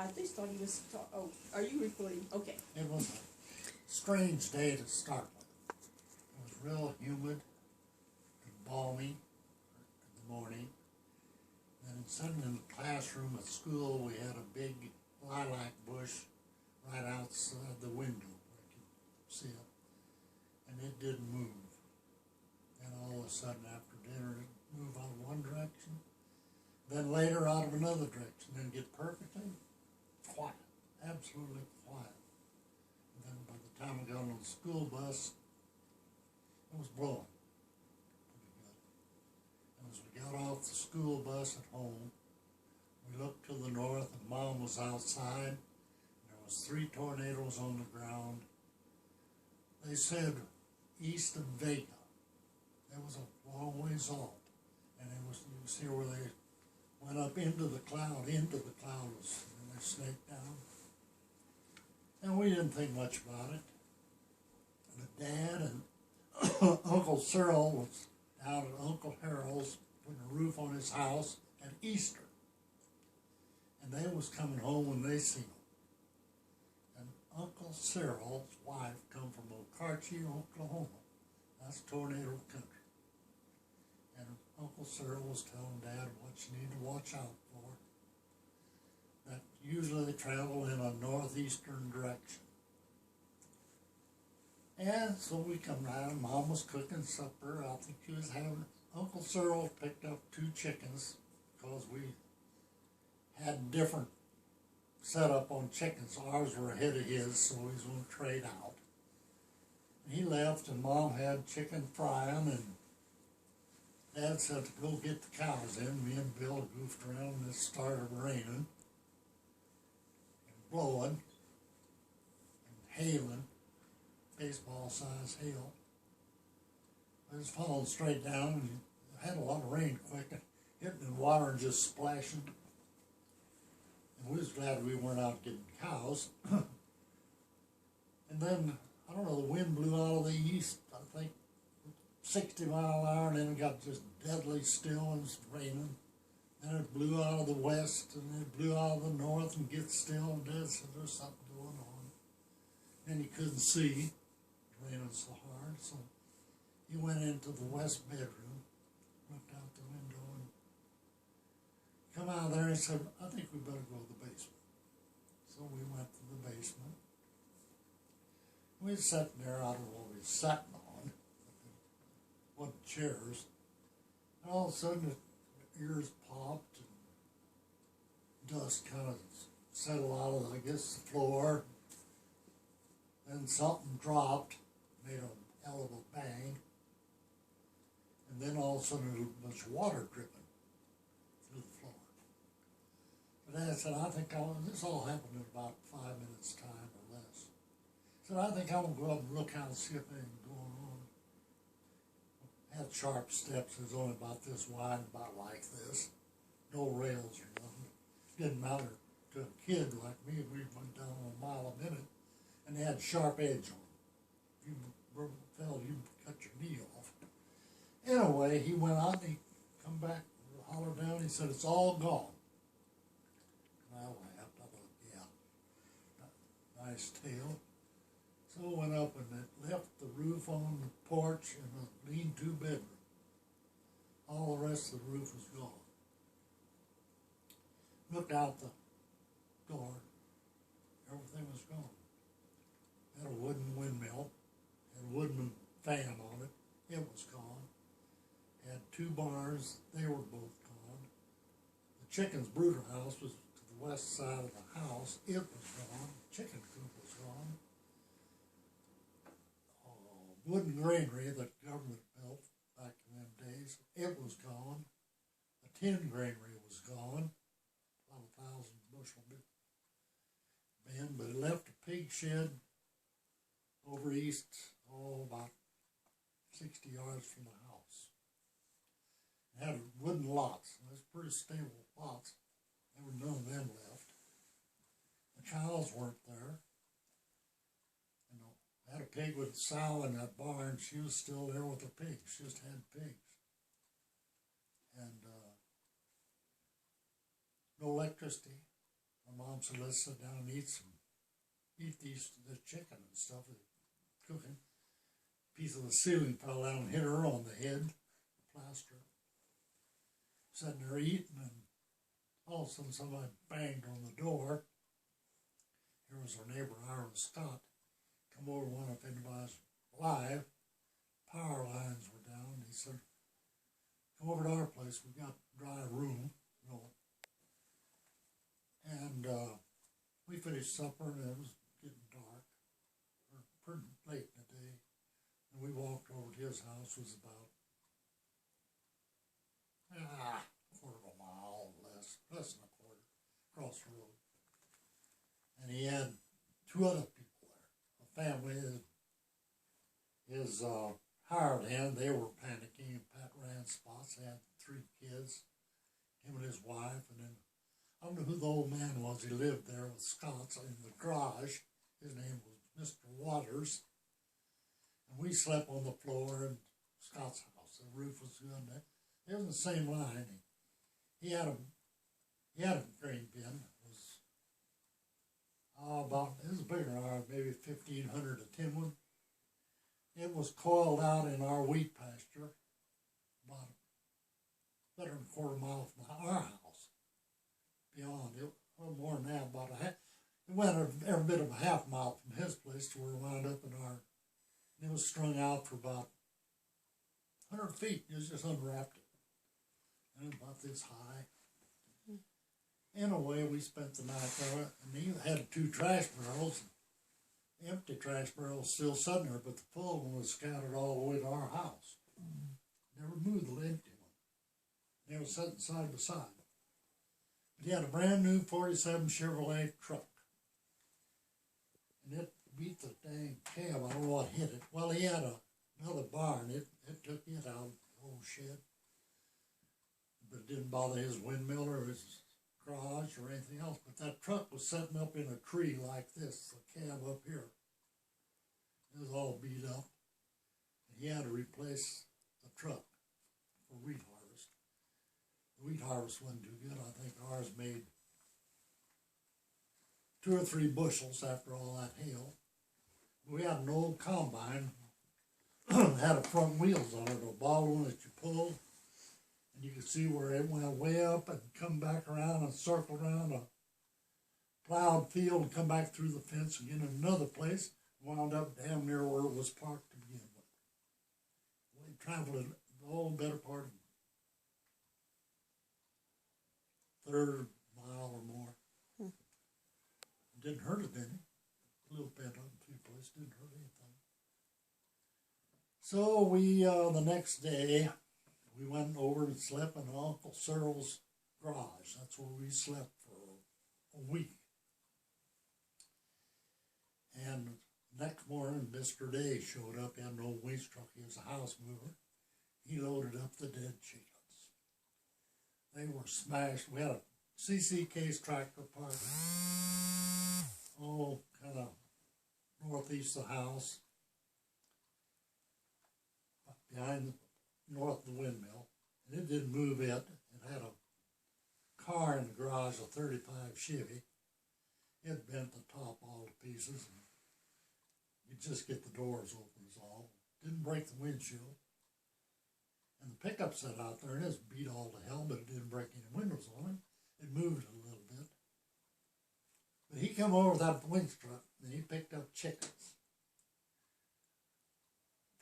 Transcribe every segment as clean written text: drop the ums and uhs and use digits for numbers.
I just thought he was, oh, are you recording? Okay. It was a strange day to start with. It was real humid and balmy in the morning. And sitting in the classroom at school, we had a big lilac bush right outside the window where you could see it. And it didn't move. And all of a sudden after dinner, it moved out of one direction, then later out of another direction, then get perfectly quiet, absolutely quiet. And then by the time we got on the school bus, it was blowing pretty good. And as we got off the school bus at home, we looked to the north and Mom was outside. There was 3 tornadoes on the ground. They said east of Vega. That was a long ways off. And it was, you see where they went up into the clouds, and they snaked down. And we didn't think much about it. But Dad and Uncle Cyril was down at Uncle Harold's putting a roof on his house at Easter. And they was coming home when they seen them. And Uncle Cyril's wife come from Okarche, Oklahoma. That's tornado country. And Uncle Cyril was telling Dad what you need to watch out for. That usually they travel in a northeastern direction. And so we come down, Mom was cooking supper. I think she was having, Uncle Cyril picked up 2 chickens because we had different setup on chickens. Ours were ahead of his, so he was going to trade out. And he left and Mom had chicken frying, and Dad said to go get the cows in. Me and Bill goofed around and it started raining and blowing and hailing, baseball-sized hail. It was falling straight down and it had a lot of rain quick, hitting the water and just splashing. And we was glad we weren't out getting cows. And then, I don't know, the wind blew out of the east, I think, 60 mile an hour, and then it got just deadly still and it was raining. Then it blew out of the west, and it blew out of the north and get still, and Dad said there's something going on. And he couldn't see, it was raining so hard, so he went into the west bedroom, looked out the window, and come out there and said, I think we better go to the basement. So we went to the basement. We was sitting there, I don't know what we was sitting on, what chairs, and all of a sudden the ears popped and dust kind of settled out of, I guess, the floor. Then something dropped, made a hell of a bang, and then all of a sudden there was water dripping through the floor. But Dad said, I think this all happened in about 5 minutes' time or less. He said, I think I'm going to go up and look out and see if anything's going on. Had sharp steps, it was only about this wide, about like this. No rails or nothing. Didn't matter to a kid like me, we went down a mile a minute, and they had sharp edge on them. If you fell, you'd cut your knee off. Anyway, he went out and he come back, hollered down, he said, it's all gone. And I laughed, I thought, yeah, nice tale. So I went up and it left the roof on the porch and a lean-to bedroom. All the rest of the roof was gone. Looked out the door, everything was gone. Had a wooden windmill, had a wooden fan on it, it was gone. Had 2 barns, they were both gone. The chicken's brooder house was to the west side of the house, it was gone. The chicken coop was gone. Wooden granary that the government built back in them days, it was gone. The tin granary was gone, about 1,000 bushel bin, but it left a pig shed over east, about 60 yards from the house. It had wooden lots, and it was pretty stable lots. There were none of them left. The cows weren't there. I had a pig with a sow in that barn. She was still there with her pigs. She just had pigs. And no electricity, my mom said, let's sit down and eat the chicken and stuff cooking. A piece of the ceiling fell down and hit her on the head, plaster. Sitting there eating, and all of a sudden somebody banged on the door. Here was our neighbor, Aaron Scott. Come over, wonder if anybody's alive. Power lines were down. He said, come over to our place. We got a dry room. And we finished supper, and it was getting dark, or pretty late in the day. And we walked over to his house. It was about quarter of a mile, less than a quarter, across the road. And he had two other people there, a family. His hired hand, they were panicking. Pat ran spots. They had 3 kids, him and his wife, and then I don't know who the old man was. He lived there with Scott's in the garage. His name was Mr. Waters. And we slept on the floor in Scott's house. The roof was good. It was the same line. He had a grain bin. It was bigger than ours, maybe 1,500 a tin one. It was coiled out in our wheat pasture, about better than a quarter mile from our house. Beyond it, a little more than that, about a half. It went every bit of a half mile from his place to where it wound up in our. And it was strung out for about 100 feet. It was just unwrapped it, and about this high. Anyway, we spent the night there, and he had 2 trash barrels. Empty trash barrels still sitting there, but the full one was scattered all the way to our house. Never moved the empty one. They were sitting side by side. But he had a brand new 47 Chevrolet truck. And it beat the dang cab. I don't know what hit it. Well, he had another barn. It took it out of the old shed. But it didn't bother his windmill or his garage or anything else. But that truck was sitting up in a tree like this, the cab up here. It was all beat up. And he had to replace the truck for wheat harvest. The wheat harvest wasn't too good. I think ours made 2 or 3 bushels after all that hail. We had an old combine, had a front wheels on it, a ball one that you pulled, and you could see where it went way up and come back around and circle around a plowed field and come back through the fence and get in another place, wound up damn near where it was parked to begin with. We traveled the whole better part of a third mile or more. Didn't hurt it any. A little bit on a few places, didn't hurt anything. So we, the next day, we went over and slept in Uncle Cyril's garage. That's where we slept for a week. And next morning, Mr. Day showed up. He had an old winch truck. He was a house mover. He loaded up the dead chickens. They were smashed. We had a CC case tractor parked, kind of northeast of the house, behind north of the windmill, and it didn't move it. It had a car in the garage, a 35 Chevy. It bent the top all to pieces, and you just get the doors open is all. Didn't break the windshield. And the pickup sat out there, and it's beat all to hell, but it didn't break any windows on it. It moved a little bit. But he come over with that winch truck, and he picked up chickens.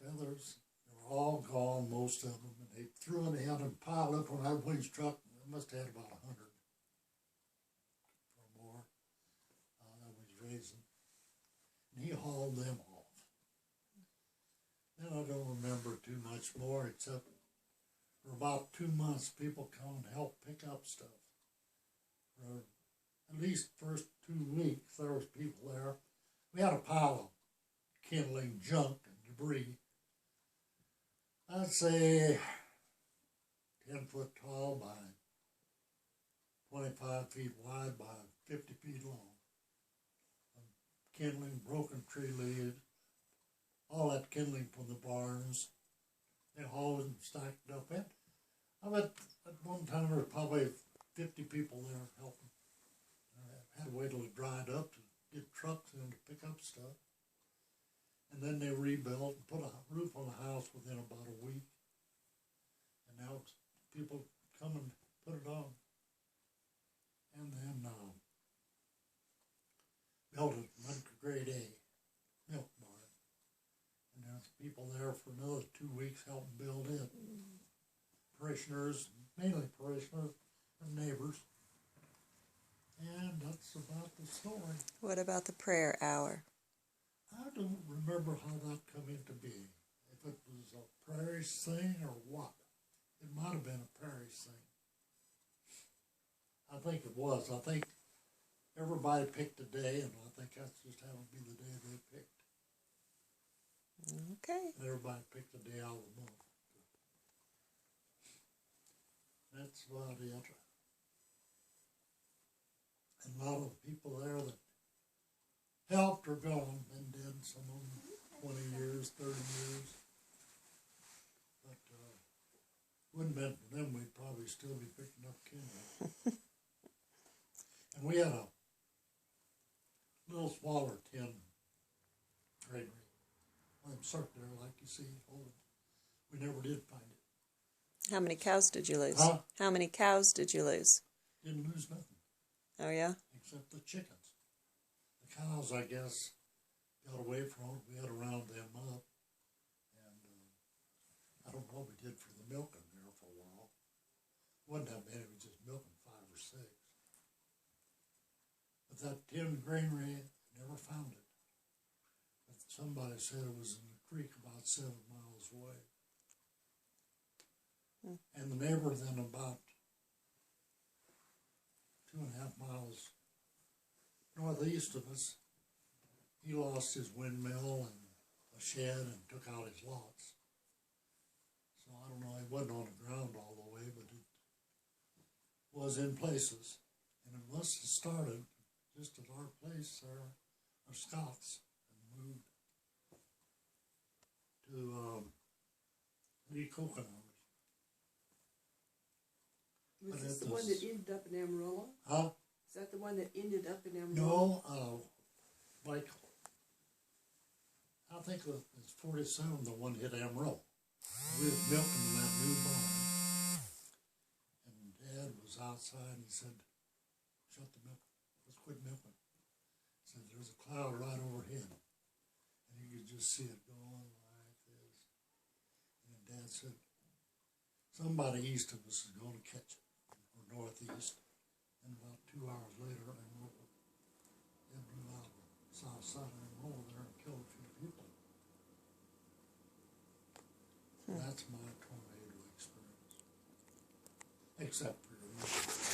Feathers, they were all gone, most of them, and they threw them in and piled up on that winch truck. It must have had about 100 or more that was raising. And he hauled them off. Then I don't remember too much more, except for about 2 months, people come and help pick up stuff. For at least first 2 weeks, there was people there. We had a pile of kindling junk and debris. I'd say 10 foot tall by 25 feet wide by 50 feet long. Kindling, broken tree leaves, all that kindling from the barns. They hauled and stacked it up. I bet at one time there were probably 50 people there helping. I had to wait till it dried up to get trucks in to pick up stuff. And then they rebuilt and put a roof on the house within about a week. And now people come and put it on. And then built a grade A milk barn. And there's people there for another 2 weeks helping build it. Parishioners, mainly parishioners and neighbors. And that's about the story. What about the prayer hour? I don't remember how that come into being. If it was a parish thing or what. It might have been a parish thing. I think it was. I think everybody picked a day, and I think that's just happened to be the day they picked. Okay. Everybody picked a day out of the month. That's about it. And a lot of people there that helped are gone, been dead, some of them 20 years, 30 years. But wouldn't have been for them, we'd probably still be picking up kindling. And we had a little smaller tin granary. One of them circular, like you see, old. We never did find it. How many cows did you lose? Huh? How many cows did you lose? Didn't lose nothing. Oh, yeah? Except the chickens. The cows, I guess, got away from it. We had to round them up. And I don't know what we did for the milking there for a while. Wasn't that many, we was just milking 5 or 6. But that tin granary, never found it. But somebody said it was in the creek about 7 miles away. And the neighbor then about 2.5 miles northeast of us, he lost his windmill and a shed and took out his lots. So I don't know, it wasn't on the ground all the way, but it was in places. And it must have started just at our place there, our Scots, and moved to Lee Coconut. Was But this it the one was- that ended up in Amarillo? Huh? Is that the one that ended up in Amarillo? No, like, I think it was 47, the one hit Amarillo. We was milking in that new barn. And Dad was outside and he said, shut the milk, let's quit milking. He said, there's a cloud right overhead. And you could just see it going like this. And Dad said, somebody east of us is going to catch it, or northeast. And about 2 hours later, it blew out the south side of Amarillo there and killed a few people. That's my tornado experience. Except